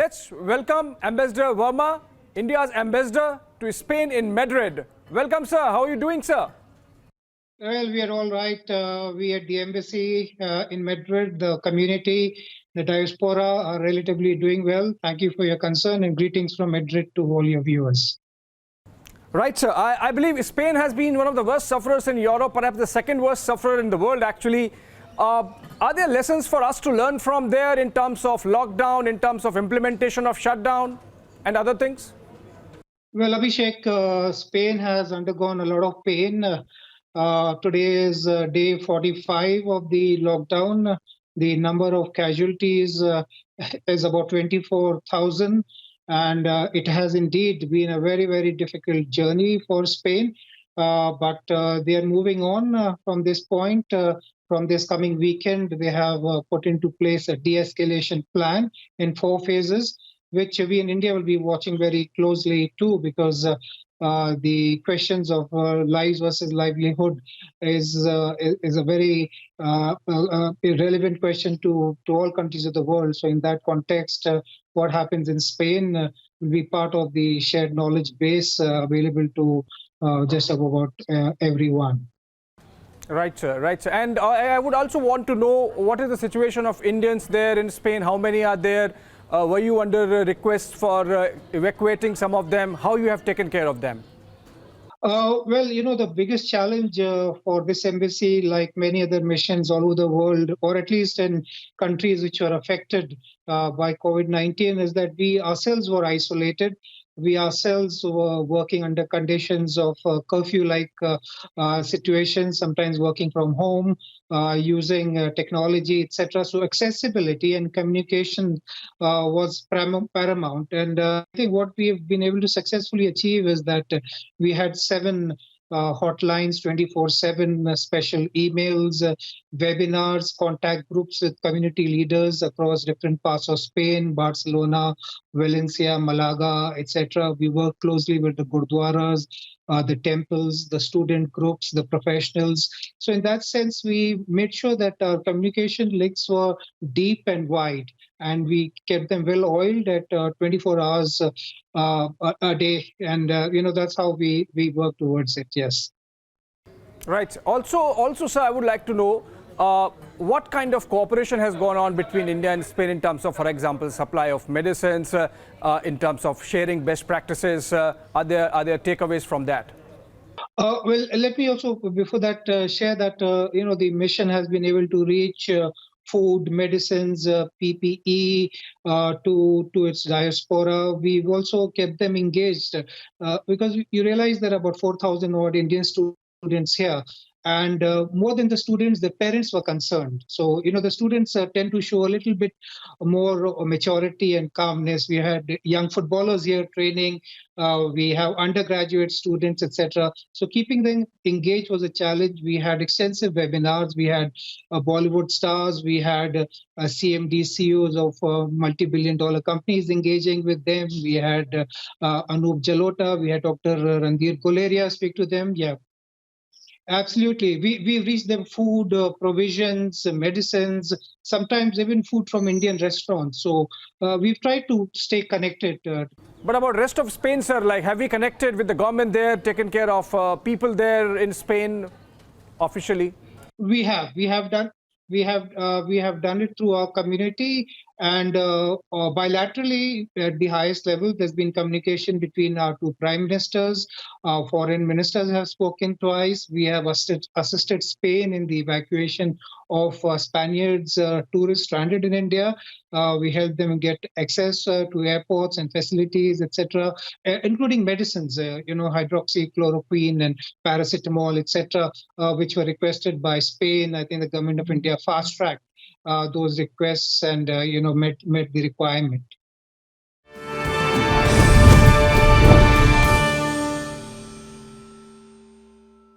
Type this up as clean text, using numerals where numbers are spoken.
Let's welcome Ambassador Verma, India's ambassador to Spain in Madrid. Welcome, sir. How are you doing, sir? Well, we are all right. We at the embassy in Madrid, the community, the diaspora are relatively doing well. Thank you for your concern and greetings from Madrid to all your viewers. Right, sir. I believe Spain has been one of the worst sufferers in Europe, perhaps the second worst sufferer in the world, actually. Are there lessons for us to learn from there in terms of lockdown, in terms of implementation of shutdown and other things? Well, Abhishek, Spain has undergone a lot of pain. Today is day 45 of the lockdown. The number of casualties is about 24,000. And it has indeed been a very, very difficult journey for Spain. But they are moving on from this point. From this coming weekend, they have put into place a de-escalation plan in 4 phases, which we in India will be watching very closely too, because the questions of lives versus livelihood is a very relevant question to all countries of the world. So in that context, what happens in Spain will be part of the shared knowledge base available to just about everyone. Right, sir. Right, sir. And I would also want to know what is the situation of Indians there in Spain? How many are there? Were you under a request for evacuating some of them? How you have taken care of them? Well, the biggest challenge for this embassy, like many other missions all over the world, or at least in countries which were affected by COVID-19, is that we ourselves were isolated. We ourselves were working under conditions of curfew-like situations, sometimes working from home, using technology, etc. So accessibility and communication was paramount. And I think what we have been able to successfully achieve is that we had 7 hotlines, 24/7 special emails, webinars, contact groups with community leaders across different parts of Spain, Barcelona, Valencia, Malaga, etc. We work closely with the gurdwaras, the temples, the student groups, the professionals. So in that sense, we made sure that our communication links were deep and wide, and we kept them well oiled at 24 hours a day. And, that's how we work towards it, yes. Right. Also, sir, I would like to know what kind of cooperation has gone on between India and Spain in terms of, for example, supply of medicines, in terms of sharing best practices? Are there takeaways from that? Well, let me also, before that, share that, the mission has been able to reach food, medicines, PPE to its diaspora. We've also kept them engaged because you realize there are about 4,000 odd Indian students here. And more than the students, the parents were concerned. So, the students tend to show a little bit more maturity and calmness. We had young footballers here training. We have undergraduate students, etc. So keeping them engaged was a challenge. We had extensive webinars. We had Bollywood stars. We had CMD CEOs of multi-billion-dollar companies engaging with them. We had Anup Jalota. We had Dr. Randhir Guleria speak to them. Yeah. Absolutely. We reach them food, provisions, medicines, sometimes even food from Indian restaurants. So we've tried to stay connected. But about rest of Spain, sir, like have we connected with the government there, taken care of people there in Spain officially? We have done it through our community, and bilaterally at the highest level, there's been communication between our 2 prime ministers. Foreign ministers have spoken twice. We have assisted Spain in the evacuation of Spaniards, tourists stranded in India. We helped them get access to airports and facilities, etc., including medicines, hydroxychloroquine and paracetamol, etc., which were requested by Spain. I think the government of India fast-tracked those requests and met the requirement.